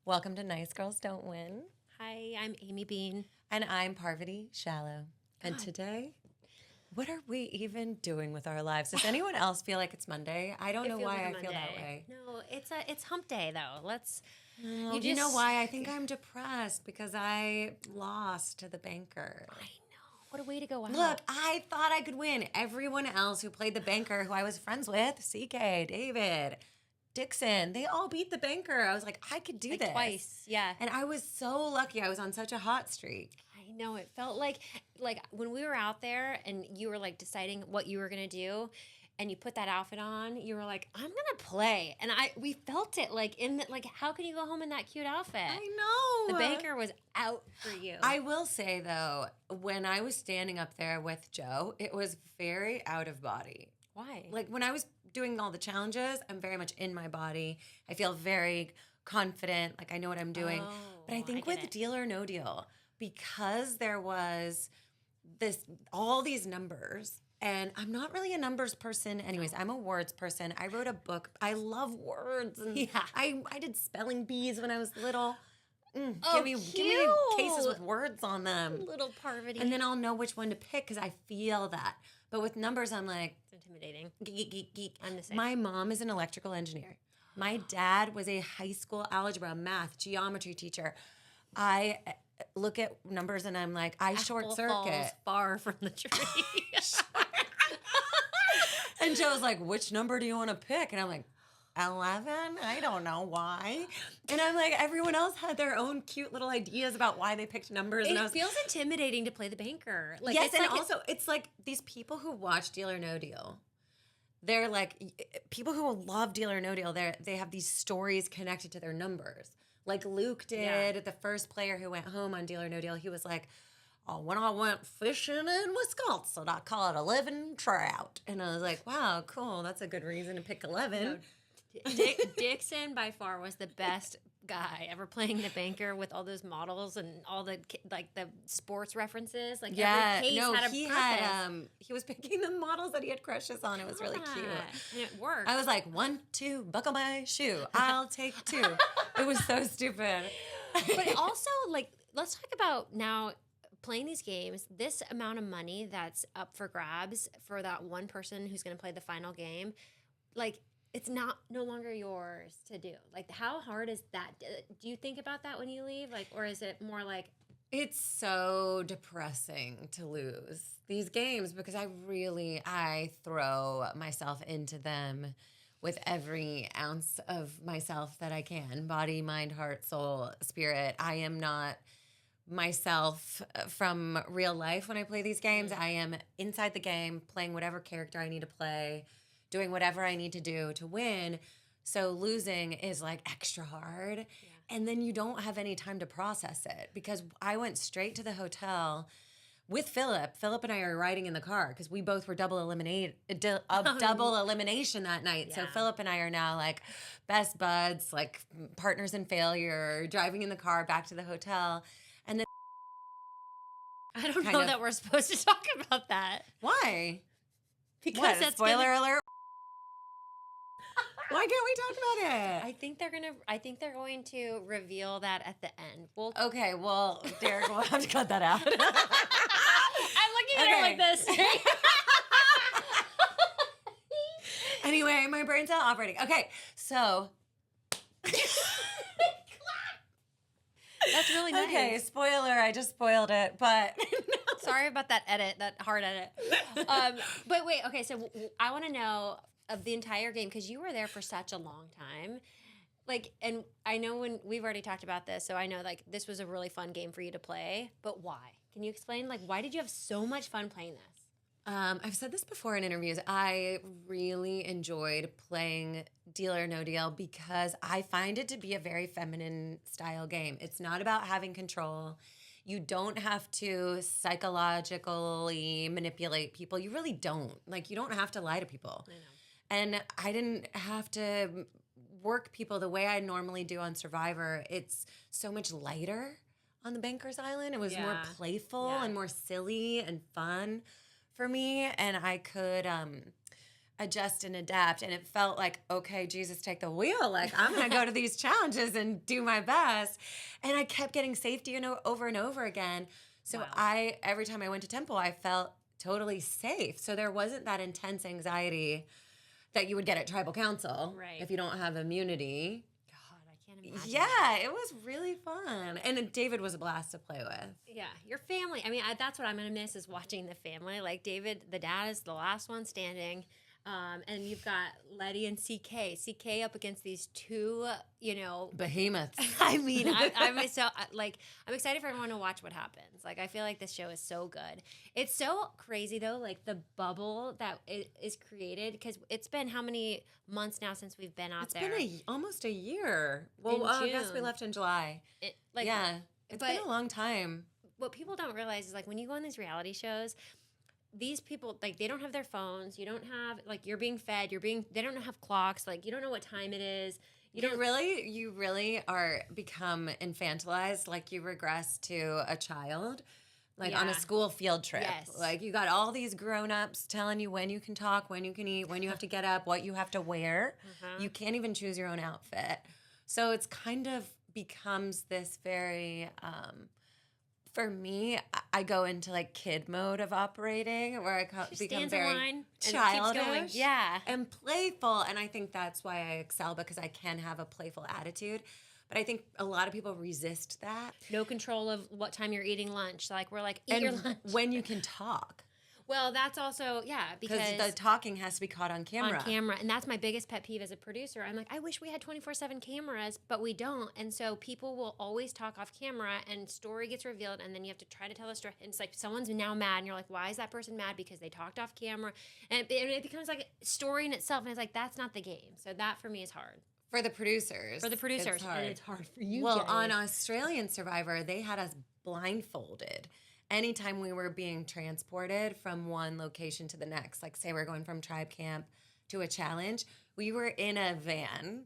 Welcome to Nice Girls Don't Win. Hi, I'm Amy Bean. And I'm Parvati Shallow. And today, what are we even doing with our lives? Does anyone else feel like it's Monday? I don't know why I feel that way. No, it's hump day though. You know why? I think I'm depressed because I lost to the banker. I know. What a way to go out. Look, I thought I could win. Everyone else who played the banker, who I was friends with, CK, David, Dixon, they all beat the banker. I was like, I could do this. Twice, yeah. And I was so lucky. I was on such a hot streak. I know. It felt like when we were out there and you were like deciding what you were going to do and you put that outfit on, you were like, I'm going to play. And we felt it how can you go home in that cute outfit? I know. The banker was out for you. I will say though, when I was standing up there with Joe, it was very out of body. Why? Like when I was doing all the challenges, I'm very much in my body. I feel very confident, like I know what I'm doing. But I think with Deal or No Deal, because there was all these numbers, and I'm not really a numbers person anyways. I'm a words person. I wrote a book. I love words. And I did spelling bees when I was little. Give me cases with words on them. Little Parvati. And then I'll know which one to pick because I feel that. But with numbers, I'm like... It's intimidating. Geek. I'm the same. My mom is an electrical engineer. My dad was a high school algebra, math, geometry teacher. I look at numbers and I'm like, I short circuit. Falls far from the tree. And Joe's like, which number do you want to pick? And I'm like, 11? I don't know why. And I'm like, everyone else had their own cute little ideas about why they picked numbers. It feels intimidating to play the banker. Yes, and also it's like these people who watch Deal or No Deal. They're like people who love Deal or No Deal. They have these stories connected to their numbers. Like Luke did, the first player who went home on Deal or No Deal. He was like, oh, when I went fishing in Wisconsin, I caught 11 trout. And I was like, wow, cool. That's a good reason to pick 11. No. Dixon by far was the best guy ever playing the banker with all those models and all the the sports references. Every case had a purpose. He was picking the models that he had crushes on. It was really cute, and it worked. I was like, 1, 2, buckle my shoe. I'll take 2. It was so stupid. But also, let's talk about now. Playing these games, this amount of money that's up for grabs for that one person who's going to play the final game, it's no longer yours to do. How hard is that? Do you think about that when you leave? Or is it more like... It's so depressing to lose these games because I throw myself into them with every ounce of myself that I can. Body, mind, heart, soul, spirit. I am not myself from real life when I play these games. I am inside the game, playing whatever character I need to play, doing whatever I need to do to win. So losing is extra hard. Yeah. And then you don't have any time to process it because I went straight to the hotel with Philip. Philip and I are riding in the car because we both were double elimination that night. Yeah. So Philip and I are now best buds, partners in failure, driving in the car back to the hotel. And then I don't know that we're supposed to talk about that. Why? Because that's spoiler alert. Why can't we talk about it? I think they're going to reveal that at the end. Okay, well, Derek, we'll have to cut that out. I'm looking at her like this. Anyway, my brain's not operating. Okay, so that's really nice. Okay, spoiler, I just spoiled it, but... Sorry about that hard edit. But wait, okay, so I want to know of the entire game, because you were there for such a long time. And I know when we've already talked about this, so I know this was a really fun game for you to play, but why? Can you explain, why did you have so much fun playing this? I've said this before in interviews. I really enjoyed playing Deal or No Deal because I find it to be a very feminine style game. It's not about having control. You don't have to psychologically manipulate people. You really don't. You don't have to lie to people. I know. And I didn't have to work people the way I normally do on Survivor. It's so much lighter on the Banker's Island. It was more playful and more silly and fun for me. And I could adjust and adapt. And it felt like, okay, Jesus, take the wheel. Like, I'm going to go to these challenges and do my best. And I kept getting safety over and over again. So Wow. every time I went to temple, I felt totally safe. So there wasn't that intense anxiety that you would get at tribal council if you don't have immunity. God, I can't imagine. Yeah, it was really fun. And David was a blast to play with. Yeah, your family. I mean, that's what I'm going to miss is watching the family. Like David, the dad is the last one standing. And you've got Letty and CK. CK up against these two, behemoths. I mean, I'm excited for everyone to watch what happens. Like, I feel like this show is so good. It's so crazy though, like the bubble that is created, because it's been how many months now since we've been out there? It's been almost a year. Well, I guess we left in July. It's been a long time. What people don't realize is, like, when you go on these reality shows, these people, like, they don't have their phones. You don't have, like, you're being fed. They don't have clocks. Like, you don't know what time it is. You really are become infantilized. Like, you regress to a child, like on a school field trip. Yes. Like, you got all these grown-ups telling you when you can talk, when you can eat, when you have to get up, what you have to wear. You can't even choose your own outfit. So it's kind of becomes this very... for me, I go into like kid mode of operating, where I become very childish and playful. And I think that's why I excel, because I can have a playful attitude. But I think a lot of people resist that. No control of what time you're eating lunch. Like, we're like, eat your lunch. When you can talk. Well, that's also, because the talking has to be caught on camera. And that's my biggest pet peeve as a producer. I'm like, I wish we had 24/7 cameras, but we don't. And so people will always talk off camera, and story gets revealed, and then you have to try to tell a story. And it's like, someone's now mad, and you're like, why is that person mad? Because they talked off camera. And it becomes like a story in itself. And it's like, that's not the game. So that for me is hard. For the producers. It's hard. And it's hard for you Well, guys. on Australian Survivor, they had us blindfolded. Anytime we were being transported from one location to the next, like say we're going from tribe camp to a challenge, we were in a van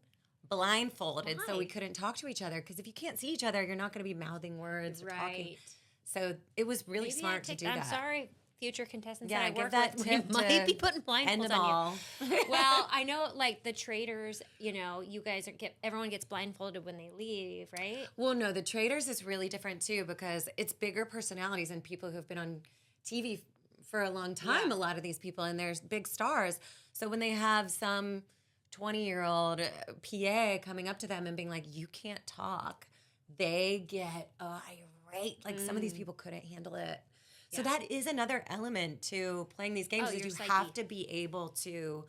blindfolded. So we couldn't talk to each other, because if you can't see each other, you're not going to be mouthing words or talking. So it was really smart to do that. I'm sorry, future contestants Yeah, that I give work that with. tip We might be putting blindfolds on you. Well, I know, like, the traders, you guys everyone gets blindfolded when they leave, right? Well, no, the traders is really different too, because it's bigger personalities and people who have been on TV for a long time, a lot of these people, and there's big stars. So when they have some 20-year-old PA coming up to them and being like, you can't talk, they get irate. Like, some of these people couldn't handle it. So that is another element to playing these games, is you have to be able to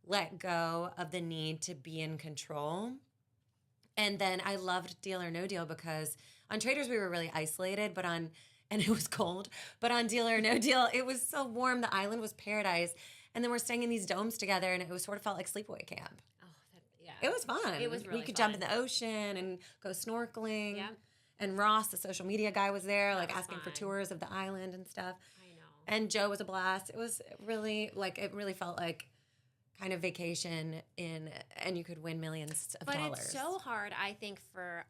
let go of the need to be in control. And then I loved Deal or No Deal, because on Traders we were really isolated, and it was cold. But on Deal or No Deal, it was so warm. The island was paradise. And then we're staying in these domes together, and it was sort of felt like sleepaway camp. Oh, It was fun. It was really We could fun. jump in the ocean and go snorkeling. Yeah. And Ross, the social media guy, was there, like, was asking for fun. tours of the island and stuff. I know. And Joe was a blast. It was really, it really felt like kind of vacation and you could win millions of dollars. But it's so hard, I think, for,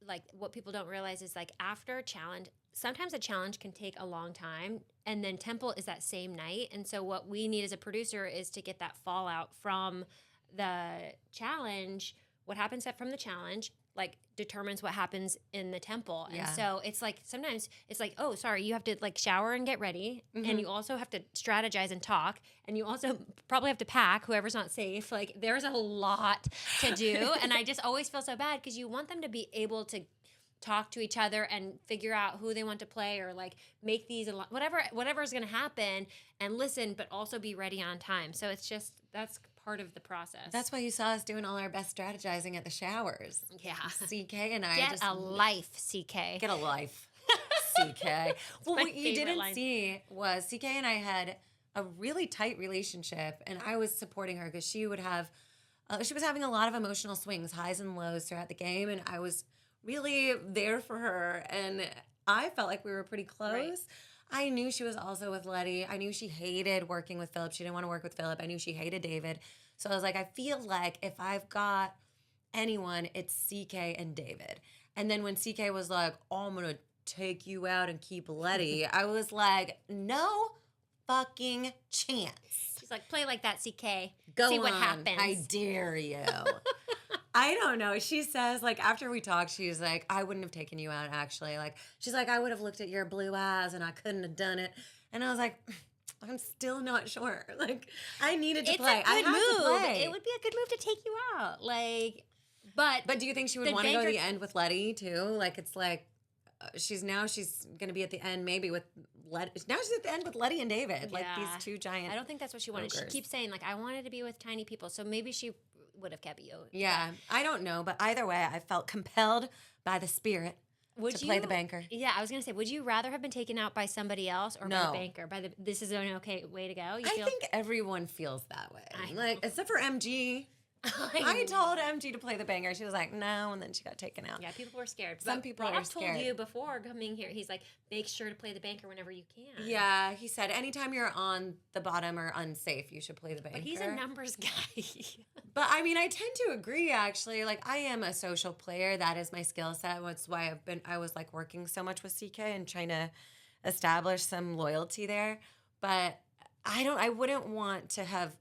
like, what people don't realize is, like, after a challenge, sometimes a challenge can take a long time, and then temple is that same night. And so what we need as a producer is to get that fallout from the challenge. What happens from the challenge, like, determines what happens in the temple. And so it's like, sometimes it's like, oh, sorry, you have to, like, shower and get ready. And you also have to strategize and talk. And you also probably have to pack, whoever's not safe. Like, there's a lot to do. And I just always feel so bad, because you want them to be able to talk to each other and figure out who they want to play, or, like, make these, whatever is going to happen, and listen, but also be ready on time. So it's just, that's part of the process. That's why you saw us doing all our best strategizing at the showers. Yeah. CK and I Get a life, CK. Get a life, CK. Well, what you didn't line. see was CK and I had a really tight relationship, and I was supporting her, because she was having a lot of emotional swings, highs and lows throughout the game, and I was really there for her, and I felt like we were pretty close. Right. I knew she was also with Letty. I knew she hated working with Philip. She didn't want to work with Philip. I knew she hated David. So I was like, I feel like if I've got anyone, it's CK and David. And then when CK was like, oh, I'm going to take you out and keep Letty, I was like, no fucking chance. She's like, play like that, CK. Go See what on. happens. I dare you. I don't know. She says, like, after we talked, she's like, I wouldn't have taken you out, actually. Like, she's like, I would have looked at your blue eyes and I couldn't have done it. And I was like, I'm still not sure. Like, I needed to play. It's a good move. To play. It would be a good move to take you out. Like, but do you think she would want to go to the end with Letty, too? Like, it's like, she's going to be at the end maybe with Letty. Now she's at the end with Letty and David. Like, these two giant I don't think that's what she wanted. ogres. She keeps saying, like, I wanted to be with tiny people. So maybe she would have kept you. Yeah, I don't know, but either way, I felt compelled by the spirit to play the banker. Yeah, I was gonna say, would you rather have been taken out by somebody else or by the banker? This is an okay way to go. I think everyone feels that way, like except for MG. I told MG to play the banger. She was like, no, and then she got taken out. Yeah, people were scared. Some people are scared. I told you before coming here, he's like, make sure to play the banker whenever you can. Yeah, he said anytime you're on the bottom or unsafe, you should play the banker. But he's a numbers guy. But I mean, I tend to agree, actually. Like, I am a social player. That is my skill set. That's why I was like working so much with CK and trying to establish some loyalty there. But I wouldn't want to have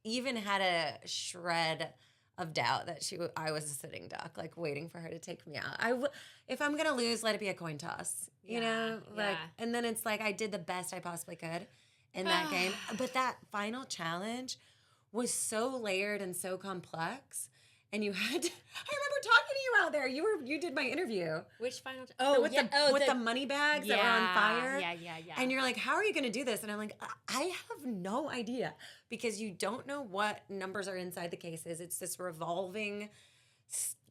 even had a shred of doubt that I was a sitting duck, like waiting for her to take me out. If I'm gonna lose, let it be a coin toss, you know. Like, and then it's like I did the best I possibly could in that game. But that final challenge was so layered and so complex. And you had to, I remember talking to you out there. You did my interview. Which final? With the money bags that were on fire. Yeah. And you're like, how are you going to do this? And I'm like, I have no idea because you don't know what numbers are inside the cases. It's this revolving, it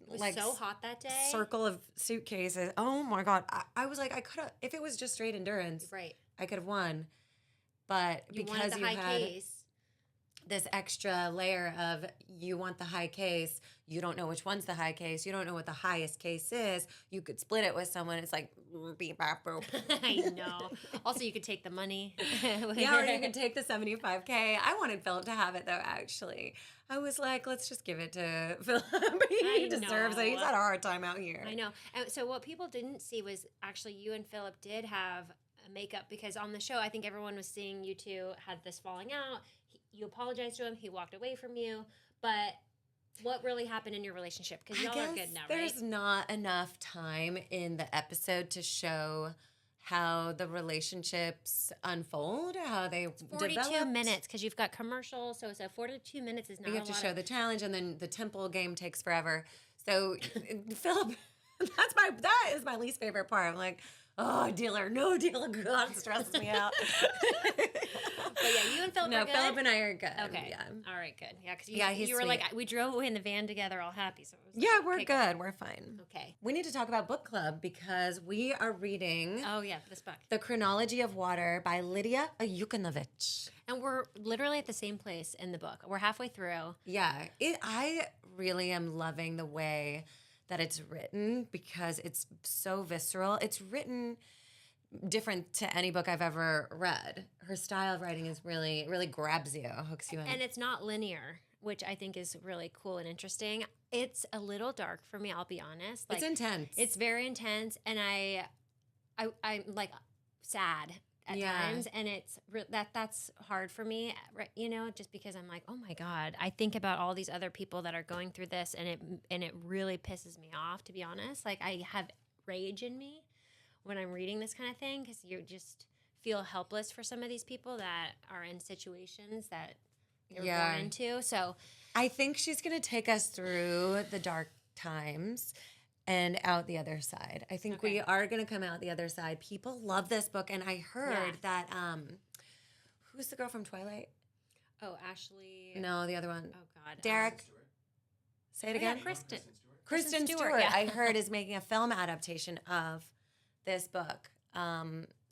was so hot that day. Circle of suitcases. Oh my God. I was like, I could have, if it was just straight endurance, right, I could have won. But because you had this extra layer of you want the high case, you don't know which one's the high case, you don't know what the highest case is, you could split it with someone, it's like beep bop boop. I know. Also, you could take the money. Yeah, or you could take the $75K. I wanted Philip to have it though, actually. I was like, let's just give it to Philip. He deserves it. He's had a hard time out here. I know. And so what people didn't see was actually you and Philip did have a makeup, because on the show, I think everyone was seeing you two had this falling out. You apologized to him. He walked away from you. But what really happened in your relationship? Because y'all are good now, right? There's not enough time in the episode to show how the relationships unfold, how they 42 minutes, because you've got commercials. So 42 minutes is not a lot. You have to show the challenge, and then the temple game takes forever. So Philip, that is my least favorite part. I'm like, oh, dealer, no dealer. God, it stresses me out. But yeah, you and Philip are good? No, Philip and I are good. Okay. Yeah. All right, good. Yeah, because you were sweet. like, we drove away in the van together all happy. So we're good. We're fine. Okay. We need to talk about book club because we are reading this book. The Chronology of Water by Lidia Yuknavitch. And we're literally at the same place in the book. We're halfway through. Yeah. I really am loving the way that it's written because it's so visceral. It's written different to any book I've ever read. Her style of writing is really, really grabs you, hooks you in. And it's not linear, which I think is really cool and interesting. It's a little dark for me, I'll be honest. Like, it's intense. It's very intense, and I'm like sad at times, and it's that's hard for me, you know, just because I'm like, oh my God, I think about all these other people that are going through this, and it really pisses me off, to be honest. Like, I have rage in me when I'm reading this kind of thing, because you just feel helpless for some of these people that are in situations that they're born into. So I think she's going to take us through the dark times and out the other side. I think we are going to come out the other side. People love this book, and I heard that who's the girl from Twilight? Oh, Ashley. No, the other one. Oh God, Derek. Say it again. Yeah, Kristen Stewart. Yeah. I heard is making a film adaptation of this book.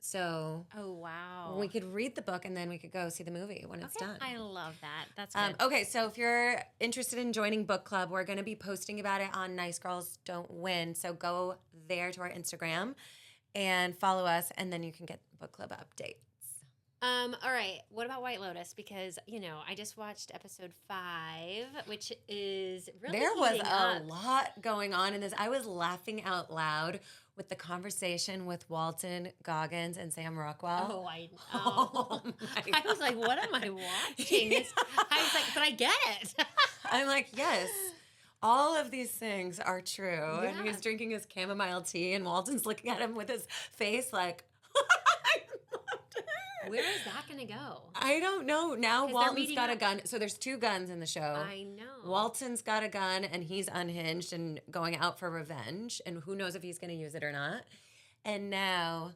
So oh wow, we could read the book and then we could go see the movie when it's done. I love that. That's good. Okay. So if you're interested in joining book club, we're going to be posting about it on Nice Girls Don't Win. So go there to our Instagram and follow us, and then you can get book club updates. All right. What about White Lotus? Because, I just watched episode 5, which is really There was heating a up. lot going on in this. I was laughing out loud with the conversation with Walton Goggins and Sam Rockwell. Oh, I know. Oh my I was like, what am I watching? This, I was like, but I get it. I'm like, yes, all of these things are true. And Yeah. he's drinking his chamomile tea, and Walton's looking at him with his face like, Where is that going to go? I don't know. Now 'Cause they're Walton's meeting got a up. gun. So there's 2 guns in the show. I know. Walton's got a gun, and he's unhinged and going out for revenge. And who knows if he's going to use it or not. And now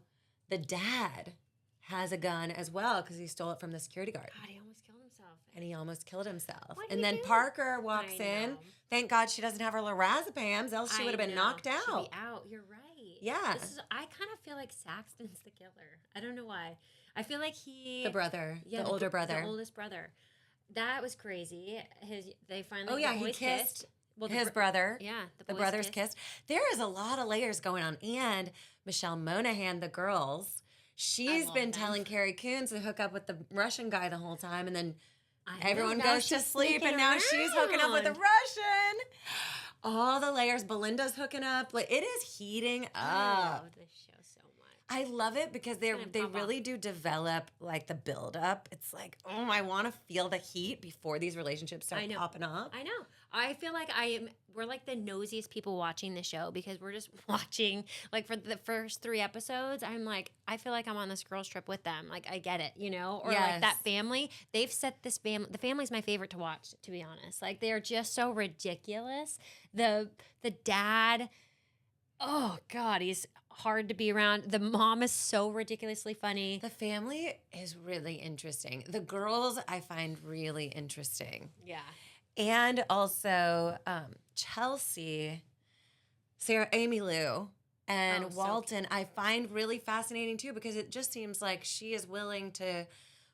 the dad has a gun as well because he stole it from the security guard. God, he almost killed himself. And he almost killed himself. What'd And he then do? Parker walks I in. know. Thank God she doesn't have her lorazepams, else she I would have been know. knocked She'd out. be out. You're right. Yeah. I kind of feel like Saxton's the killer. I don't know why. I feel like The brother, yeah, the older brother. the oldest brother. That was crazy. They finally. Oh, yeah, the he boys kissed Well, his brother. Yeah, The boys brothers kissed. There is a lot of layers going on. And Michelle Monaghan, the girls, she's love been them. telling Carrie Coons to hook up with the Russian guy the whole time. And then I know, everyone now goes to she's sleep, sneaking and now she's hooking up with a around. Russian. All the layers. Belinda's hooking up. Like, it is heating I up. love this show so much. I love it because they gonna they pop really do develop like the build up. It's like, oh, I want to feel the heat before these relationships start I know. popping up. I know. I feel like we're like the nosiest people watching the show because we're just watching, like, for the first 3 episodes. I'm like, I feel like I'm on this girls trip with them. Like, I get it, Or like that Yes. family. They've set this family. The family's my favorite to watch, to be honest. Like, they're just so ridiculous. The dad, oh God, he's hard to be around. The mom is so ridiculously funny. The family is really interesting. The girls I find really interesting. Yeah. And also Chelsea, Sarah Amy Lou, and Oh, so Walton, I find really fascinating too because it just seems like she is willing to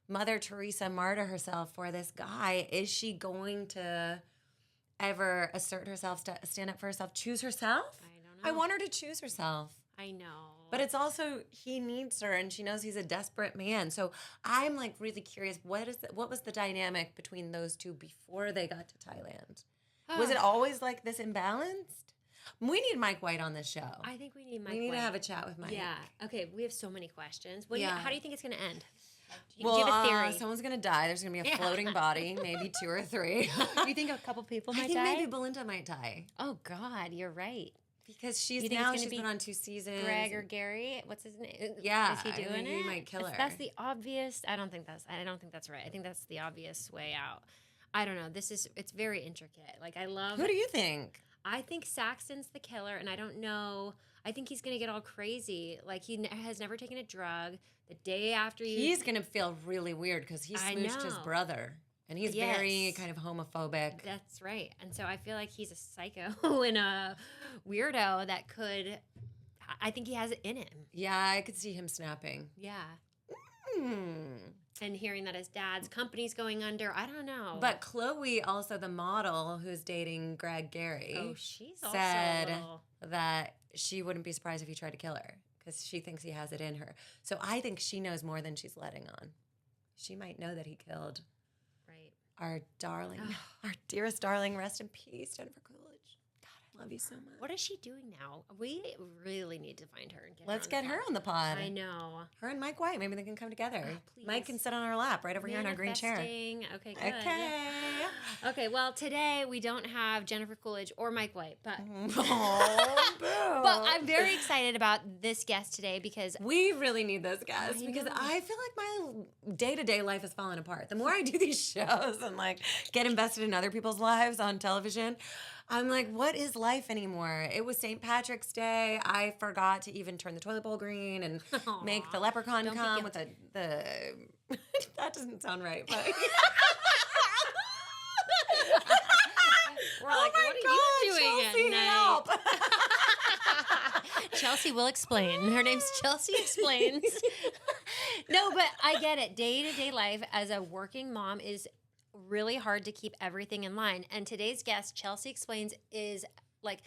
Mother Teresa martyr herself for this guy. Is she going to ever assert herself, stand up for herself, choose herself? I don't know. I want her to choose herself. I know. But it's also he needs her, and she knows he's a desperate man. So I'm like really curious. What was the dynamic between those two before they got to Thailand? Was it always like this imbalanced? We need Mike White on this show. I think we need Mike we need White. to have a chat with Mike. Yeah. Okay. We have so many questions. Yeah. How do you think it's going to end? Do Well, you have a theory? someone's gonna die. There's gonna be a Yeah. floating body, maybe 2 or 3. You think a couple people I might think die? maybe Belinda might die Oh God, you're right. because You she's think it's gonna she's be been on 2 seasons. Greg or Gary? What's his name? Yeah, Is he I doing think it? he might kill her. That's the obvious. I don't think that's right. I think that's the obvious way out. I don't know. It's very intricate. Like, I love. Who do you think? I think Saxton's the killer, and I don't know. I think he's gonna get all crazy. Like, he has never taken a drug. The day after He's gonna feel really weird because he I smooched his know. brother, and he's Yes. very kind of homophobic. That's right. And so I feel like he's a psycho and a weirdo that could. I think he has it in him. Yeah, I could see him snapping. Yeah. Hmm. And hearing that his dad's company's going under, I don't know. But Chloe, also the model who's dating Greg Gary, oh, she's also said a little, that she wouldn't be surprised if he tried to kill her because she thinks he has it in her. So I think she knows more than she's letting on. She might know that he killed right. our darling, our dearest darling. Rest in peace, Jennifer Coolidge. God, I love you so much. What is she doing now? We really need to find her and get Let's her get on her the on the pod. pod. I know. Her and Mike White, maybe they can come together. Oh, please. Mike can sit on our lap right over here in our green chair. Manifesting. Okay, good. Okay. Okay, well, today we don't have Jennifer Coolidge or Mike White, but Oh, boo. but I'm very excited about this guest today because We really need those guests I because know. I feel like my day-to-day life is falling apart. The more I do these shows and like get invested in other people's lives on television, I'm like, what is life anymore? It was St. Patrick's Day. I forgot to even turn the toilet bowl green and make the leprechaun Don't be come with the that doesn't sound right, but we're like, what are you doing Chelsea, at night? help. Chelsea will explain. Her name's Chelsea Explains. No, but I get it. Day-to-day life as a working mom is really hard to keep everything in line. And today's guest, Chelsea Explains, is like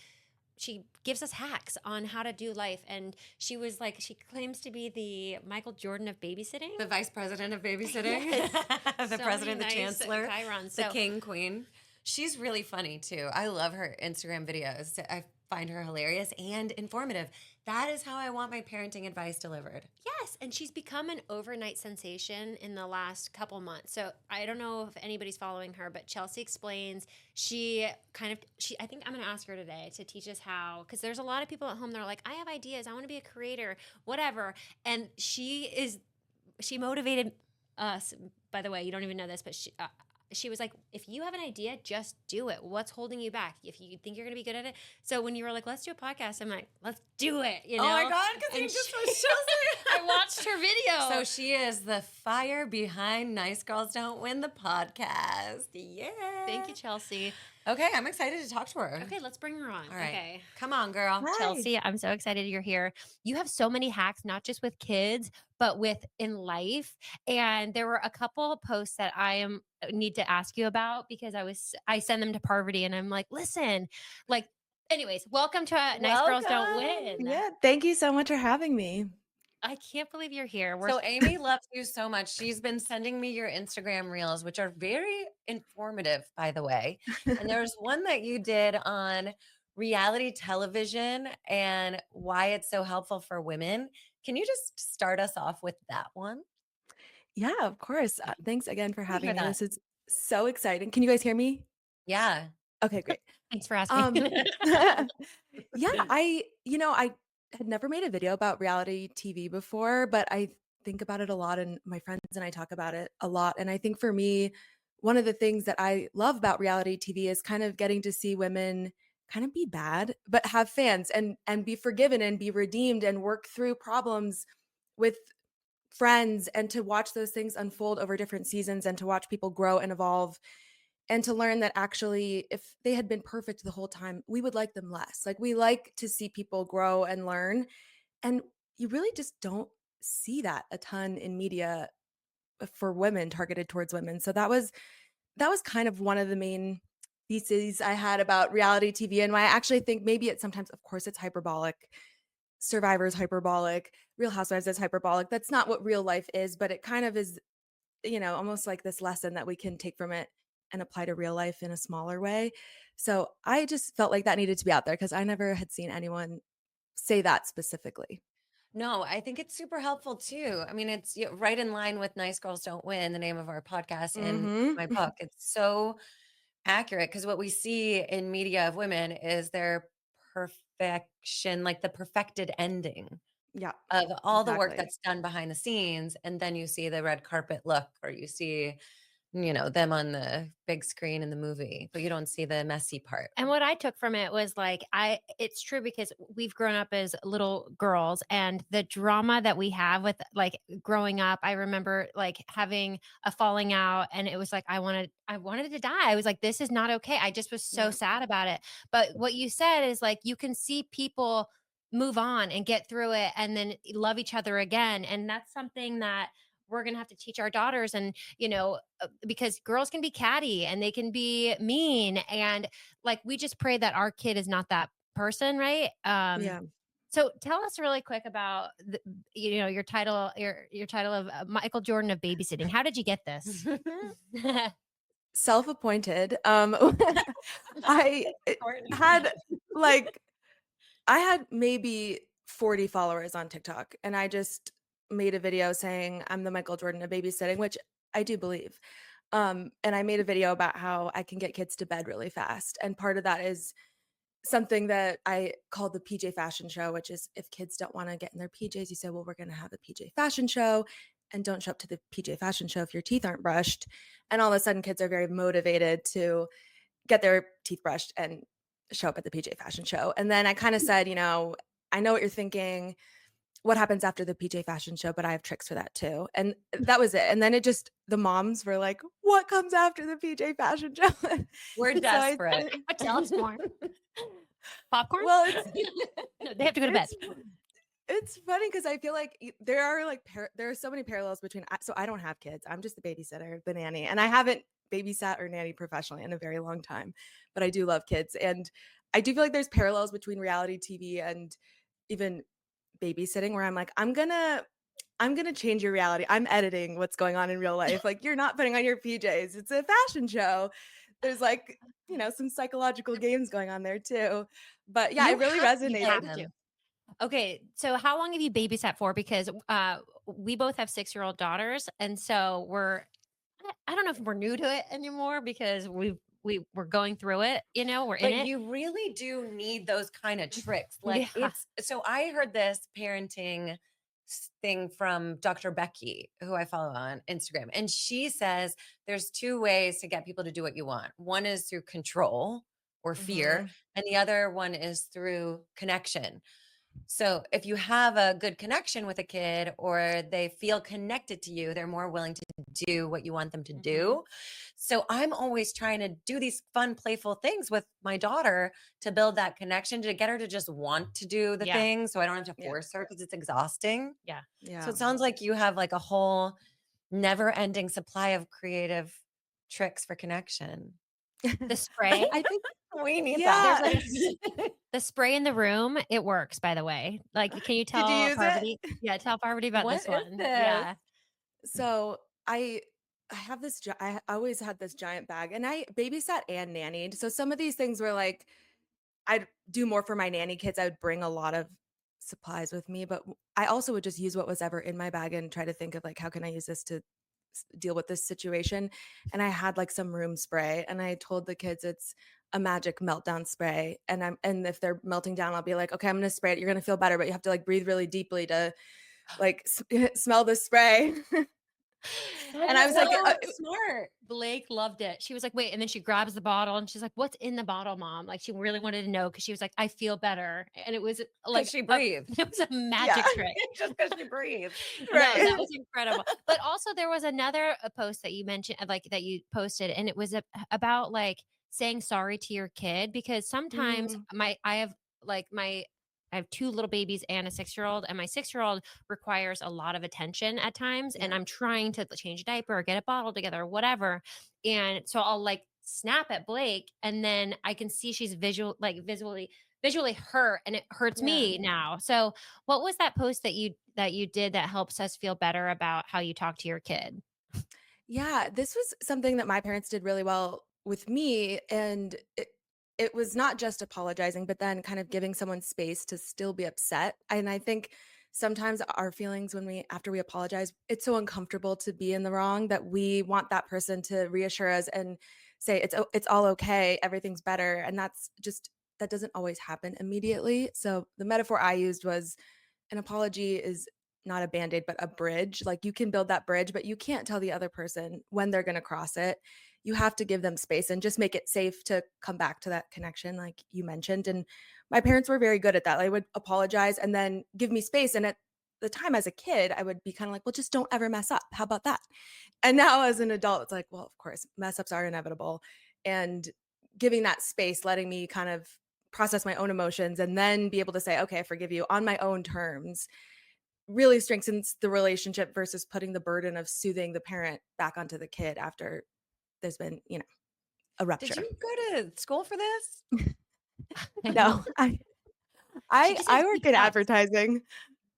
she gives us hacks on how to do life. And she was like, she claims to be the Michael Jordan of babysitting. The vice president of babysitting. Yes. The So president, many the nice chancellor, chirons. the So king, queen. She's really funny too. I love her Instagram videos. I find her hilarious and informative. That is how I want my parenting advice delivered. yes, and she's become an overnight sensation in the last couple months. So I don't know if anybody's following her, but Chelsea Explains, she I think I'm going to ask her today to teach us how, because there's a lot of people at home that are like, I have ideas, I want to be a creator, whatever. And she motivated us. By the way, you don't even know this, but she was like, if you have an idea, just do it. What's holding you back? If you think you're going to be good at it. So when you were like, let's do a podcast, I'm like, let's do it. You know? Oh my God, because you just was Chelsea. I watched her video. So she is the fire behind Nice Girls Don't Win the podcast. Yeah. Thank you, Chelsea. Okay, I'm excited to talk to her. Okay, let's bring her on. All right. Okay. Come on, girl. Hi. Chelsea, I'm so excited you're here. You have so many hacks, not just with kids, but in life. And there were a couple of posts that need to ask you about because I send them to Parvati and I'm like, listen, like, anyways, welcome to Nice Girls Don't Win. Yeah, thank you so much for having me. I can't believe you're here. So Amy loves you so much. She's been sending me your Instagram reels, which are very informative, by the way. And there's one that you did on reality television and why it's so helpful for women. Can you just start us off with that one? Yeah, of course. Thanks again for having me. that. This is so exciting. Can you guys hear me? Yeah. Okay, great. Thanks for asking. Yeah, I had never made a video about reality TV before, but I think about it a lot and my friends and I talk about it a lot. And I think for me, one of the things that I love about reality TV is kind of getting to see women kind of be bad, but have fans and be forgiven and be redeemed and work through problems with friends and to watch those things unfold over different seasons and to watch people grow and evolve and to learn that actually if they had been perfect the whole time, we would like them less. Like we like to see people grow and learn. And you really just don't see that a ton in media for women targeted towards women. So that was kind of one of the main theses I had about reality TV and why I actually think maybe it's sometimes, of course, it's hyperbolic. Survivor's hyperbolic, Real Housewives is hyperbolic. That's not what real life is, but it kind of is, almost like this lesson that we can take from it and apply to real life in a smaller way. So I just felt like that needed to be out there because I never had seen anyone say that specifically. No, I think it's super helpful too. I mean, it's right in line with Nice Girls Don't Win, the name of our podcast and my book. It's so accurate because what we see in media of women is their perfection, like the perfected ending Yeah. of all the work exactly. that's done behind the scenes. And then you see the red carpet look, or you see, them on the big screen in the movie, but you don't see the messy part. And what I took from it was like, it's true because we've grown up as little girls and the drama that we have with like growing up, I remember like having a falling out and it was like, I wanted to die. I was like, this is not okay. I just was so sad about it. But what you said is like, you can see people move on and get through it and then love each other again. And that's something that we're going to have to teach our daughters and because girls can be catty and they can be mean and like we just pray that our kid is not that person, right? Yeah. So tell us really quick about your title of Michael Jordan of babysitting. How did you get this? Self-appointed. I had I had maybe 40 followers on TikTok and I just made a video saying I'm the Michael Jordan of babysitting, which I do believe. And I made a video about how I can get kids to bed really fast. And part of that is something that I call the PJ fashion show, which is if kids don't want to get in their PJs, you say, well, we're going to have a PJ fashion show and don't show up to the PJ fashion show if your teeth aren't brushed. And all of a sudden kids are very motivated to get their teeth brushed and show up at the PJ fashion show. And then I kind of said, I know what you're thinking. What happens after the PJ fashion show, but I have tricks for that too. And that was it. And then the moms were like, what comes after the PJ fashion show? We're desperate. Tell us more. Popcorn? Well, no, they have to go to bed. It's funny because I feel like there are there are so many parallels between. So I don't have kids. I'm just the babysitter, the nanny, and I haven't babysat or nanny professionally in a very long time, but I do love kids. And I do feel like there's parallels between reality TV and even babysitting where I'm like, I'm gonna change your reality. I'm editing what's going on in real life. Like, you're not putting on your PJs. It's a fashion show. There's like, some psychological games going on there too. But yeah, You it really have to play resonated. have to. them. Okay, so how long have you babysat for? Because we both have 6-year-old daughters, and so I don't know if we're new to it anymore because we're going through it. We're in But it. you really do need those kind of tricks. Like Yeah. so I heard this parenting thing from Dr. Becky, who I follow on Instagram. And she says there's two ways to get people to do what you want. One is through control or fear, Mhm. and the other one is through connection. So if you have a good connection with a kid or they feel connected to you, they're more willing to do what you want them to do. So I'm always trying to do these fun, playful things with my daughter to build that connection, to get her to just want to do the Yeah. thing. So I don't have to Yeah. force her because it's exhausting. Yeah. So Yeah. it sounds like you have like a whole never ending supply of creative tricks for connection. The spray. I think We need yeah. There's that. like the spray in the room. It works, by the way. Like, can you Did you tell use it? Parvati? Yeah, tell Parvati about What this is one. this? Yeah. So I have this I always had this giant bag and I babysat and nannied. So some of these things were like I'd do more for my nanny kids. I would bring a lot of supplies with me, but I also would just use what was ever in my bag and try to think of like how can I use this to deal with this situation. And I had like some room spray and I told the kids it's a magic meltdown spray and if they're melting down I'll be like, okay, I'm going to spray it, you're going to feel better, but you have to like breathe really deeply to like smell the spray. That And I is was like, so smart. Blake loved it. She was like, wait, and then she grabs the bottle and she's like, what's in the bottle, mom? Like, she really wanted to know because she was like, I feel better. And it was like, She breathed. it was a yeah. magic trick. Just because she breathed. No, Right. that was incredible. But also, there was another post that you mentioned, like that you posted, and it was about like saying sorry to your kid because sometimes Mm, I have two little babies and a 6-year-old, and my 6-year-old requires a lot of attention at times, and yeah. I'm trying to change a diaper or get a bottle together or whatever, and so I'll like snap at Blake, and then I can see she's visually hurt, and it hurts Yeah. me now. So what was that post that you did that helps us feel better about how you talk to your kid? Yeah, this was something that my parents did really well with me, and it was not just apologizing, but then kind of giving someone space to still be upset. And I think sometimes our feelings when after we apologize, it's so uncomfortable to be in the wrong that we want that person to reassure us and say it's all okay, everything's better, and that doesn't always happen immediately. So the metaphor I used was an apology is not a band-aid, but a bridge. Like you can build that bridge, but you can't tell the other person when they're going to cross it. You have to give them space and just make it safe to come back to that connection, like you mentioned. And my parents were very good at that. They would apologize and then give me space. And at the time as a kid, I would be kind of like, well, just don't ever mess up. How about that? And now as an adult, it's like, well, of course, mess ups are inevitable. And giving that space, letting me kind of process my own emotions and then be able to say, okay, I forgive you on my own terms really strengthens the relationship versus putting the burden of soothing the parent back onto the kid after there's been, a Did rupture. you go to school for this? I No, know. I She I just has I deep work in cuts. advertising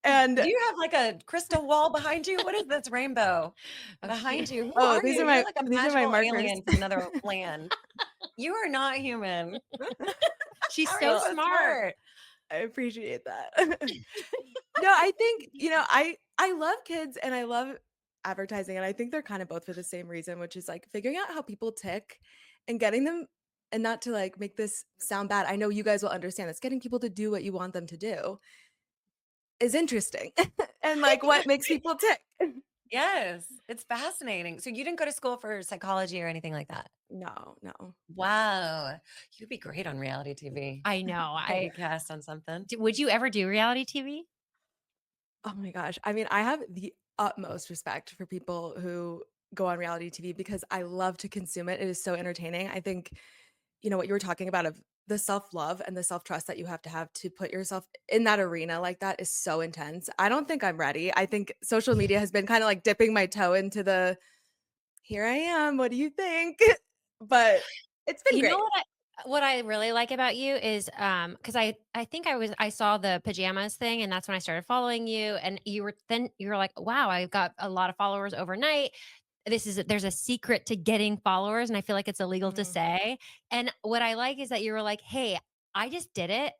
and Do you have like a crystal wall behind you? What is this rainbow behind you? Who oh, are you? You're like a these are my magical markers. alien from another land. You are not human. She's How are you so Well, so smart. smart? I appreciate that. No, I think, I love kids and I love advertising and I think they're kind of both for the same reason, which is like figuring out how people tick and getting them and not to like make this sound bad. I know you guys will understand this. Getting people to do what you want them to do is interesting and like what makes people tick. Yes, it's fascinating. So you didn't go to school for psychology or anything like that? No, no. Wow. You'd be great on reality TV. I know. Get you cast on something. Would you ever do reality TV? Oh my gosh. I mean, I have the utmost respect for people who go on reality TV because I love to consume it. It is so entertaining. I think, what you were talking about of the self-love and the self-trust that you have to put yourself in that arena like that is so intense. I don't think I'm ready. I think social media has been kind of like dipping my toe into the here I am. What do you think? But it's been You know great. what? What I really like about you is because I think I saw the pajamas thing, and that's when I started following you, and you were like, wow, I got a lot of followers overnight. There's a secret to getting followers, and I feel like it's illegal to Mhm. say. And what I like is that you were like, hey, I just did it.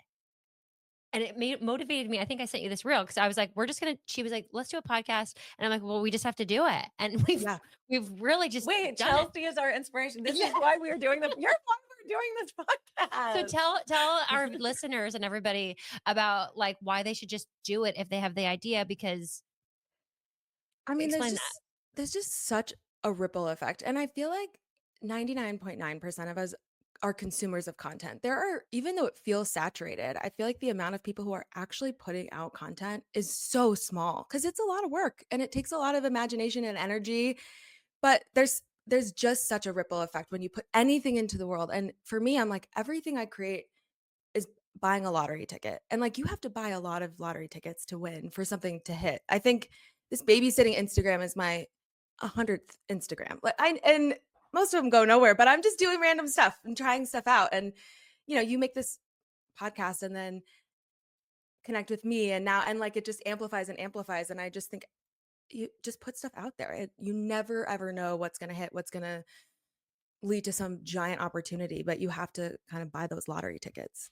And it motivated me. I think I sent you this reel because I was like, "We're just gonna." She was like, "Let's do a podcast," and I'm like, "Well, we just have to do it." And Yeah. we've really just Wait, done it. Chelsea is our inspiration. This Yeah. is why we are doing the. You're why we're doing this So podcast. tell our listeners and everybody about like why they should just do it if they have the idea because I mean, explain that. there's just such a ripple effect. And I feel like 99.9% of us are consumers of content. There are, even though it feels saturated, I feel like the amount of people who are actually putting out content is so small because it's a lot of work and it takes a lot of imagination and energy. But there's just such a ripple effect when you put anything into the world. And for me, I'm like, everything I create is buying a lottery ticket. And like you have to buy a lot of lottery tickets to win for something to hit. I think this babysitting Instagram is my 100th Instagram. Like I and most of them go nowhere, but I'm just doing random stuff and trying stuff out. And you make this podcast and then connect with me and now and like it just amplifies and amplifies and I just think you just put stuff out there. You never ever know what's going to hit, what's going to lead to some giant opportunity, but you have to kind of buy those lottery tickets.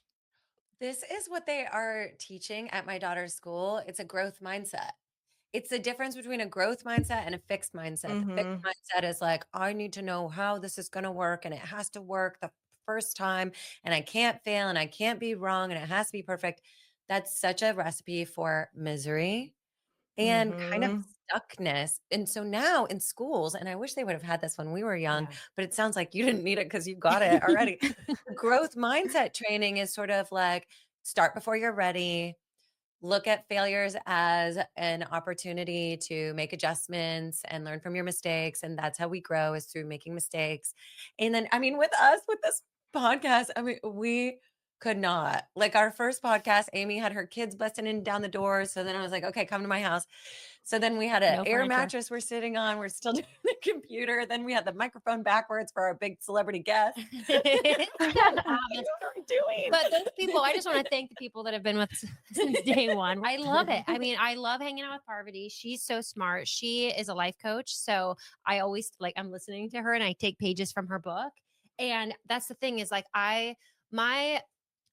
This is what they are teaching at my daughter's school. It's a growth mindset. It's the difference between a growth mindset and a fixed mindset. The fixed Mhm. mindset is like, I need to know how this is going to work and it has to work the first time and I can't fail and I can't be wrong and it has to be perfect. That's such a recipe for misery and kind of Mhm. stuckness. And so now in schools, and I wish they would have had this when we were young, Yeah. but it sounds like you didn't need it because you got it already. Growth mindset training is sort of like start before you're ready, look at failures as an opportunity to make adjustments and learn from your mistakes. And that's how we grow is through making mistakes. And then, I mean, with us, with this podcast, I mean, we could not. Like our first podcast, Amy had her kids busting in down the door. So then I was like, okay, come to my house. So then we had an No air furniture. mattress we're sitting on. We're still doing the computer. Then we had the microphone backwards for our big celebrity guest. Wow, What are we doing? but those people, I just want to thank the people that have been with us since day one. I love it. I mean, I love hanging out with Parvati. She's so smart. She is a life coach. So I always like, I'm listening to her and I take pages from her book. And that's the thing is like, my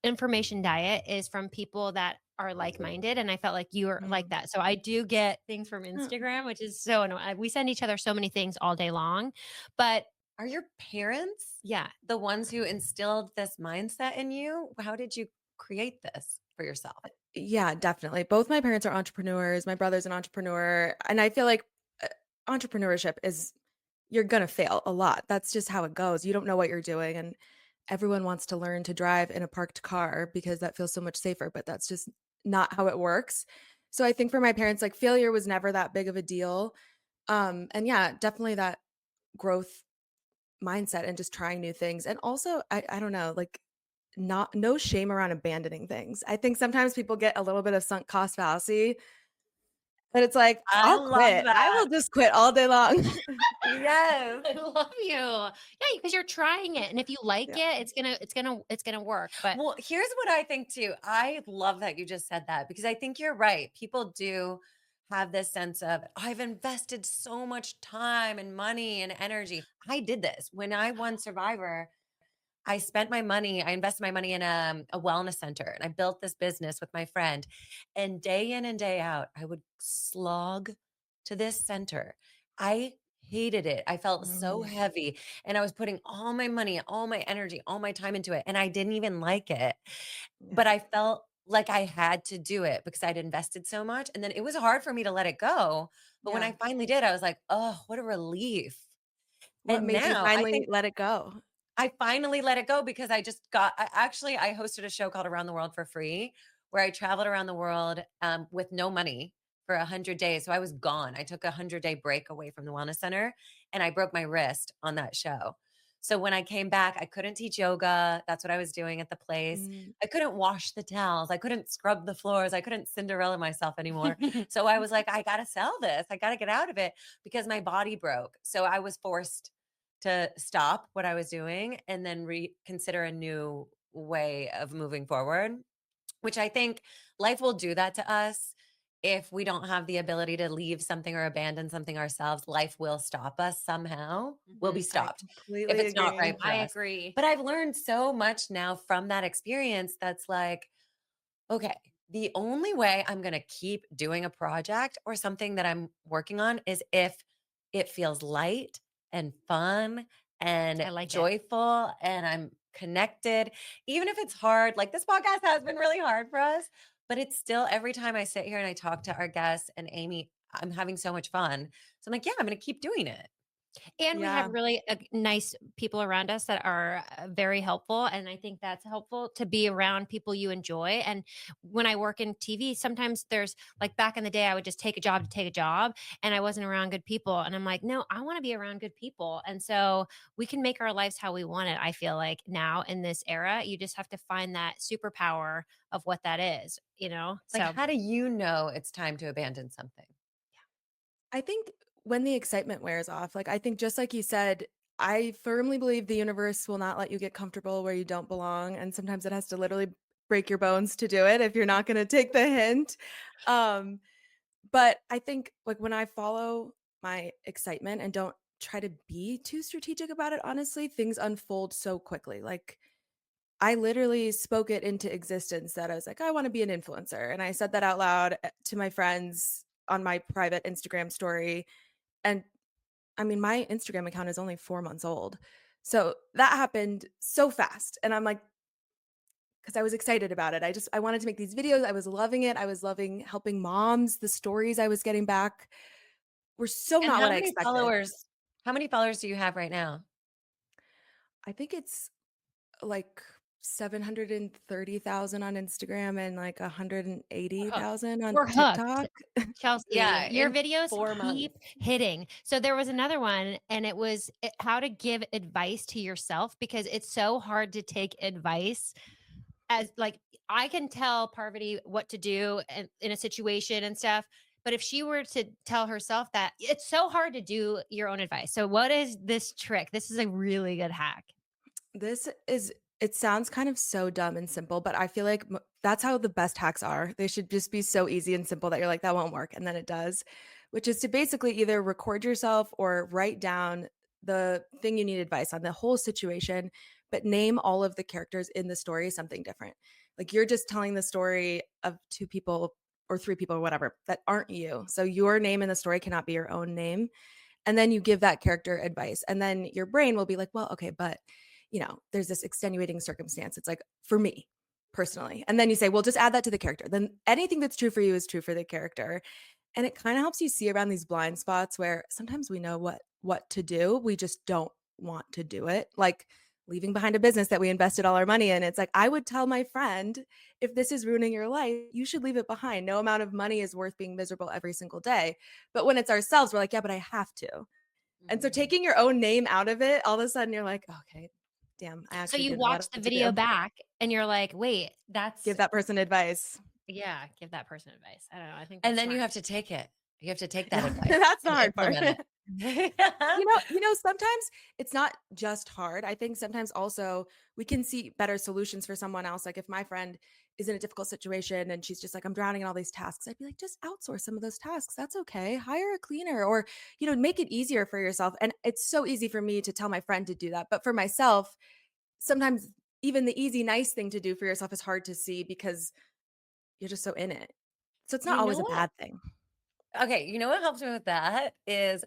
information diet is from people that are like-minded. And I felt like you were like Mhm. that. So I do get things from Oh. Instagram, which is so annoying. We send each other so many things all day long. But Are your parents yeah, the ones who instilled this mindset in you? How did you create this for yourself? Yeah, definitely. Both my parents are entrepreneurs. My brother's an entrepreneur, and I feel like entrepreneurship is you're gonna fail a lot. That's just how it goes. You don't know what you're doing, and everyone wants to learn to drive in a parked car because that feels so much safer, but that's just not how it works. So I think for my parents, like failure was never that big of a deal. And yeah, definitely that growth mindset and just trying new things. And also, I don't know, like not no shame around abandoning things. I think sometimes people get a little bit of sunk cost fallacy, but it's like, I I'll love quit. I that. will just quit all day long. Yes. I love you. Yeah, because you're trying it, and if you like Yeah. it, it's gonna work. But Well, here's what I think too. I love that you just said that because I think you're right. People do have this sense of, I've invested so much time and money and energy. I did this when I won Survivor. I spent my money, I invested my money in a wellness center and I built this business with my friend. And day in and day out, I would slog to this center. I hated it. I felt so Mhm. heavy and I was putting all my money, all my energy, all my time into it. And I didn't even like it. Yeah. But I felt like I had to do it because I'd invested so much. And then it was hard for me to let it go. But when Yeah. I finally did, I was like, oh, what a relief. What And made you now I finally think let it go? I finally let it go because I hosted a show called Around the World for Free, where I traveled around the world with no money for 100 days. So I was gone. I took a 100-day break away from the wellness center and I broke my wrist on that show. So when I came back, I couldn't teach yoga. That's what I was doing at the place. Mm, I couldn't wash the towels. I couldn't scrub the floors. I couldn't Cinderella myself anymore. So I was like, I got to sell this. I got to get out of it because my body broke. So I was forced to stop what I was doing and then reconsider a new way of moving forward, which I think life will do that to us. If we don't have the ability to leave something or abandon something ourselves, life will stop us somehow. We'll be I stopped if completely it's not right agree. for I us. agree. But I've learned so much now from that experience that's like, okay, the only way I'm going to keep doing a project or something that I'm working on is if it feels light and fun and I like it. joyful and I'm connected. Even if it's hard, like this podcast has been really hard for us, but it's still every time I sit here and I talk to our guests and Amy, I'm having so much fun. So I'm like, yeah, I'm going to keep doing it. And we have Yeah. really nice people around us that are very helpful. And I think that's helpful to be around people you enjoy. And when I work in TV, sometimes there's like back in the day, I would just take a job to take a job and I wasn't around good people. And I'm like, no, I want to be around good people. And so we can make our lives how we want it. I feel like now in this era, you just have to find that superpower of what that is, you know? Like, So how do you know it's time to abandon something? I think when the excitement wears off, like I think just like you said, I firmly believe the universe will not let you get comfortable where you don't belong. And sometimes it has to literally break your bones to do it if you're not going to take the hint. Um, but I think like when I follow my excitement and don't try to be too strategic about it, honestly, things unfold so quickly. Like I literally spoke it into existence that I was like, I want to be an influencer. And I said that out loud to my friends on my private Instagram story. And I mean, my Instagram account is only 4 months old. So that happened so fast. And I'm like, because I was excited about it. I wanted to make these videos. I was loving it. I was loving helping moms. The stories I was getting back were so And not what I expected. how many followers do you have right now? I think it's like 730,000 on Instagram and like we're hooked. 180,000 on We're hooked. TikTok. Chelsea, Yeah, your in videos 4 months. keep hitting. So there was another one, and it was how to give advice to yourself because it's so hard to take advice. As like, I can tell Parvati what to do in a situation and stuff. But if she were to tell herself that, it's so hard to do your own advice. So, what is this trick? This is a really good hack. This is it sounds kind of so dumb and simple, but I feel like that's how the best hacks are. They should just be so easy and simple that you're like, that won't work. And then it does, which is to basically either record yourself or write down the thing you need advice on, the whole situation, but name all of the characters in the story something different. Like you're just telling the story of two people or three people or whatever that aren't you. So your name in the story cannot be your own name. And then you give that character advice. And then your brain will be like, well, okay, but there's this extenuating circumstance. It's like for me personally. And then you say, well, just add that to the character. Then anything that's true for you is true for the character. And it kind of helps you see around these blind spots where sometimes we know what to do. We just don't want to do it. Like leaving behind a business that we invested all our money in. It's like, I would tell my friend, if this is ruining your life, you should leave it behind. No amount of money is worth being miserable every single day. But when it's ourselves, we're like, yeah, but I have to. And so Mhm. taking your own name out of it, all of a sudden you're like, okay, damn, I So, actually you didn't know watch the what to video do. back and you're like, wait, that's, Give that person advice. yeah, give that person advice. I don't know. I think And that's then you smart. have to take it. You have to take that Yeah, advice that's the and hard part. implement it. Sometimes it's not just hard. I think sometimes also we can see better solutions for someone else. Like if my friend is in a difficult situation and she's just like, I'm drowning in all these tasks, I'd be like, just outsource some of those tasks. That's okay. Hire a cleaner or, make it easier for yourself. And it's so easy for me to tell my friend to do that. But for myself, sometimes even the easy, nice thing to do for yourself is hard to see because you're just so in it. So it's not You know always a what? bad thing. Okay, you know what helps me with that is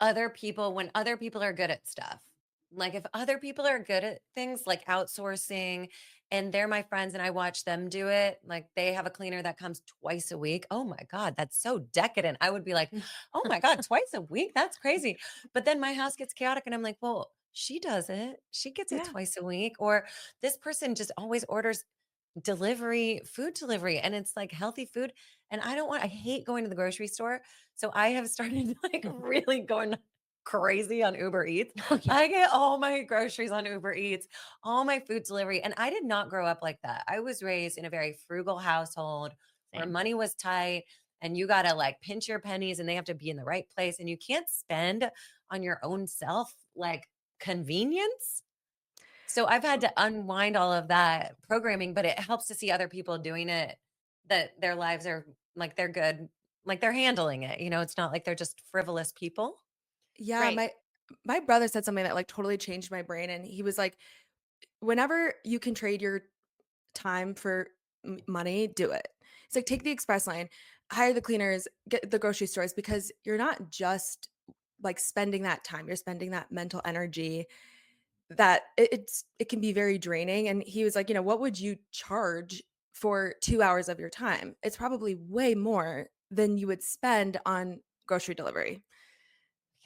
when other people are good at stuff. Like if other people are good at things like outsourcing and they're my friends and I watch them do it, like they have a cleaner that comes twice a week. Oh my God, that's so decadent. I would be like, oh my God, twice a week? That's crazy. But then my house gets chaotic and I'm like, well, she does it. She gets it Yeah. twice a week. Or this person just always orders food delivery, and it's like healthy food. And I hate going to the grocery store. So I have started like really going crazy on Uber Eats. Oh, yeah. I get all my groceries on Uber Eats, all my food delivery. And I did not grow up like that. I was raised in a very frugal household where Same. money was tight and you got to like pinch your pennies and they have to be in the right place. And you can't spend on your own self like convenience. So I've had to unwind all of that programming, but it helps to see other people doing it, that their lives are like they're good, like they're handling it. It's not like they're just frivolous people. Yeah, Right. my brother said something that like totally changed my brain, and he was like, whenever you can trade your time for money, do it. It's like take the express lane, hire the cleaners, get the grocery stores, because you're not just like spending that time, you're spending that mental energy that it can be very draining. And he was like, what would you charge for 2 hours of your time? It's probably way more than you would spend on grocery delivery.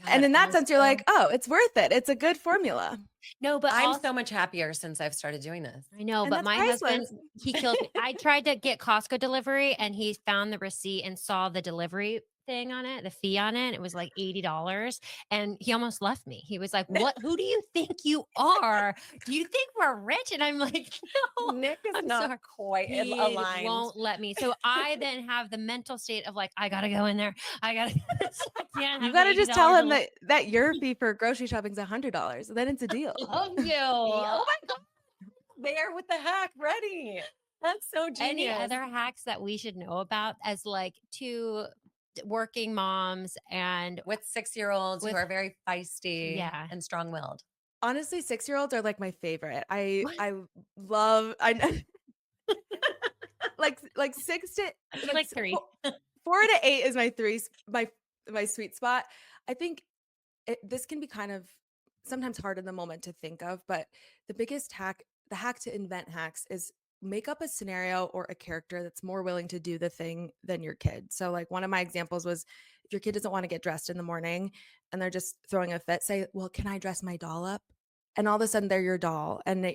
And God, in that sense, you're also, like, oh, it's worth it. It's a good formula. No, but I'm also so much happier since I've started doing this. I know, And but that's my husband, priceless. he kills me. I tried to get Costco delivery and he found the receipt and saw the delivery thing on it, the fee on it. It was like $80 and he almost left me. He was like, "What? Who do you think you are? Do you think we're rich?" And I'm like, "No, Nick is I'm not sorry." quite He aligned. won't let me. So I then have the mental state of like, I gotta go in there. I gotta, I can't You have the gotta just $80 tell him delivery. that your fee for grocery shopping is $100. Then it's a deal. Love you. Oh my God, there with the hack ready. That's so Any genius. other hacks that we should know about as like two working moms and With 6-year-olds who with are very feisty yeah. and strong-willed. Honestly, 6-year-olds are like my favorite. What? I love I know like 6 to You like three. 4 to 8 is my 3 my sweet spot. I think this can be kind of sometimes hard in the moment to think of, but the hack to invent hacks is make up a scenario or a character that's more willing to do the thing than your kid. So like one of my examples was if your kid doesn't want to get dressed in the morning and they're just throwing a fit, say, "Well, can I dress my doll up?" And all of a sudden they're your doll, and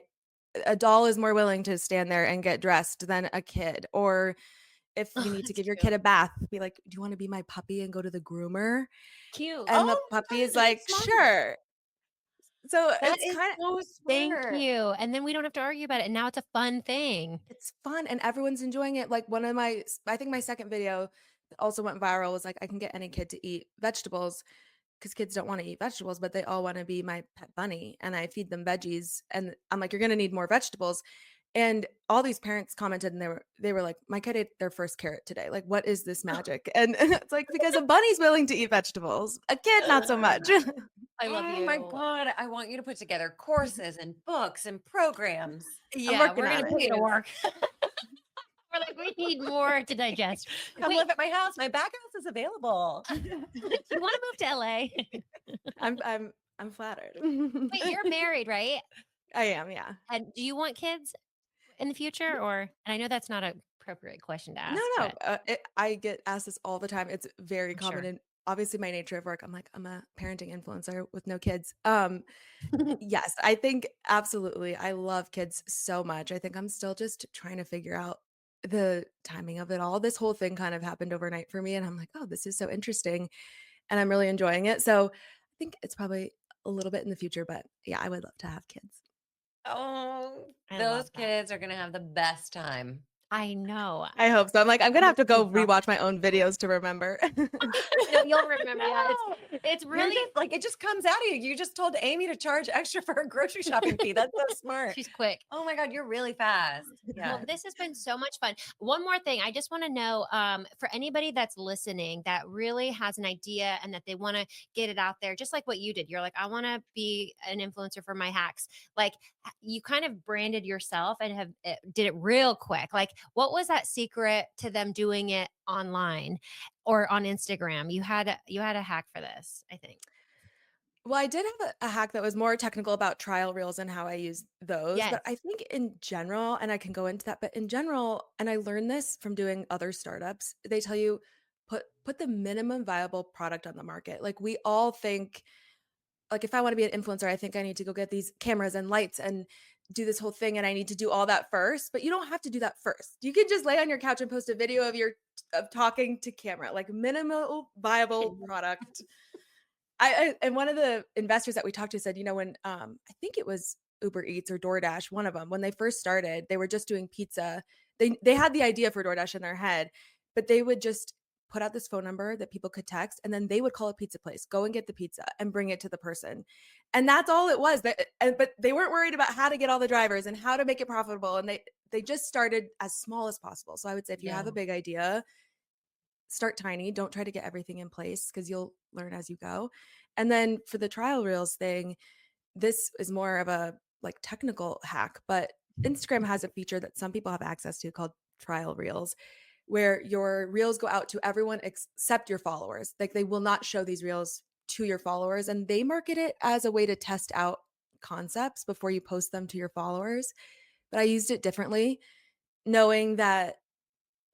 a doll is more willing to stand there and get dressed than a kid. Or if you Oh, need to that's give your cute. kid a bath, be like, "Do you want to be my puppy and go to the groomer?" Cute. And the Oh my puppy God, is that's like, smart. "Sure." So That is so Thank smart. you. And then we don't have to argue about it. And now it's a fun thing. it's fun and everyone's enjoying it. Like one of I think my second video that also went viral was like, I can get any kid to eat vegetables because kids don't want to eat vegetables, but they all want to be my pet bunny. And I feed them veggies. And I'm like, you're going to need more vegetables. And all these parents commented and they were like, my kid ate their first carrot today. Like, what is this magic? And it's like, because a bunny's willing to eat vegetables, a kid, not so much. I love Oh you. my God, I want you to put together courses and books and programs. I'm Yeah, working we're on gonna it. put you to work. We're like, we need more to digest. Come Wait, live at my house. My back house is available. do you want to move to LA? I'm flattered. Wait, you're married, right? I am, yeah. And do you want kids in the future? Or, and I know that's not an appropriate question to No, ask, no. but I get asked this all the time. It's very I'm common, sure. and obviously my nature of work. I'm like I'm a parenting influencer with no kids. Yes, I think absolutely. I love kids so much. I think I'm still just trying to figure out the timing of it all. This whole thing kind of happened overnight for me, and I'm like, oh, this is so interesting, and I'm really enjoying it. So I think it's probably a little bit in the future, but yeah, I would love to have kids. Oh, I love those that. kids are going to have the best time. I know. I hope so. I'm like, I'm gonna I'm have to go exhausted. rewatch my own videos to remember. No, you'll remember. Yeah, No, it's you're really just like, it just comes out of you. You just told Amy to charge extra for her grocery shopping fee. That's so smart. she's quick. Oh my God, you're really fast. Well, Yeah. this has been so much fun. One more thing, I just want to know for anybody that's listening that really has an idea and that they want to get it out there, just like what you did. You're like, I want to be an influencer for my hacks. Like you kind of branded yourself and did it real quick. Like, what was that secret to them doing it online or on Instagram? You had a hack for this, I think. Well, I did have a hack that was more technical about trial reels and how I use those, Yes. but I think in general, and I can go into that, but in general, and I learned this from doing other startups, they tell you put the minimum viable product on the market. Like we all think, like if I want to be an influencer, I think I need to go get these cameras and lights and do this whole thing and I need to do all that first, but you don't have to do that first. You can just lay on your couch and post a video of talking to camera, like minimal viable product. And one of the investors that we talked to said, when I think it was Uber Eats or DoorDash, one of them, when they first started, they were just doing pizza. They had the idea for DoorDash in their head, but they would just put out this phone number that people could text, and then they would call a pizza place, go and get the pizza and bring it to the person. And that's all it was. But they weren't worried about how to get all the drivers and how to make it profitable. And they just started as small as possible. So I would say if you have a big idea, start tiny. Don't try to get everything in place because you'll learn as you go. And then for the trial reels thing, this is more of a like technical hack, but Instagram has a feature that some people have access to called trial reels, where your reels go out to everyone except your followers. Like they will not show these reels to your followers, and they market it as a way to test out concepts before you post them to your followers. But I used it differently, knowing that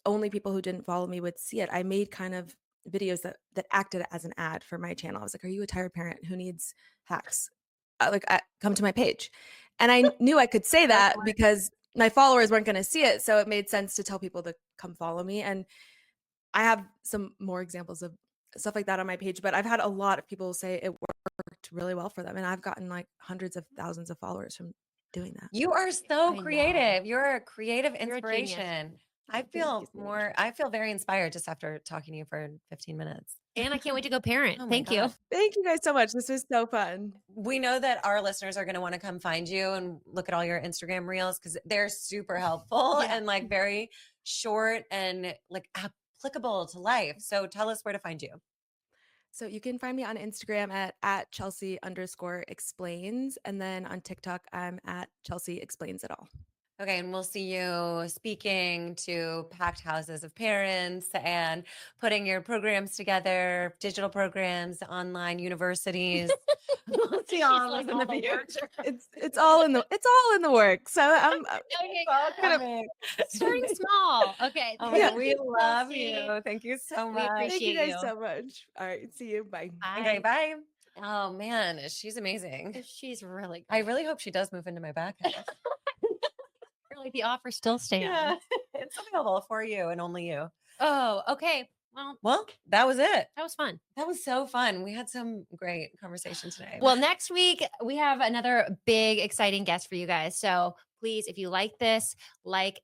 only people who didn't follow me would see it. I made kind of videos that acted as an ad for my channel. I was like, "Are you a tired parent who needs hacks? Come to my page." And I knew I could say that because my followers weren't going to see it, so it made sense to tell people to come follow me. And I have some more examples of stuff like that on my page, but I've had a lot of people say it worked really well for them, and I've gotten like hundreds of thousands of followers from doing that. You are so I know. creative. You're a creative You're a genius. inspiration. I Thank you feel so much. I feel very inspired just after talking to you for 15 minutes. And I can't wait to go parent. Oh my Thank you. God. Thank you guys so much. This was so fun. We know that our listeners are going to want to come find you and look at all your Instagram reels because they're super helpful Yeah. and like very short and like applicable to life. So tell us where to find you. So you can find me on Instagram at Chelsea_explains. And then on TikTok, I'm at Chelsea Explains It All. Okay, and we'll see you speaking to packed houses of parents and putting your programs together, digital programs, online universities. We'll see all of us in the future. It's all in the works. So I'm Okay, starting small. Okay. Oh my Yeah. God, we love Chelsea. you. Thank you so We much. Thank you appreciate guys you. so much. All right, see you. Bye. Okay, bye. Oh man, she's amazing. She's really I great. really hope she does move into my back house. Really, the offer still stands. Yeah, it's available for you and only you. Oh, okay. Well, that was it. That was fun. That was so fun. We had some great conversation today. Well, next week we have another big, exciting guest for you guys. So please, if you like this,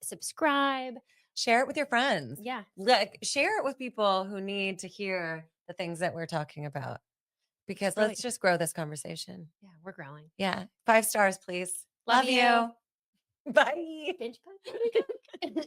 subscribe. share it with your friends. Yeah. Like, share it with people who need to hear the things that we're talking about. Because Really- let's just grow this conversation. Yeah, we're growing. Yeah. 5 stars, please. Love you. Bye. Binge punch.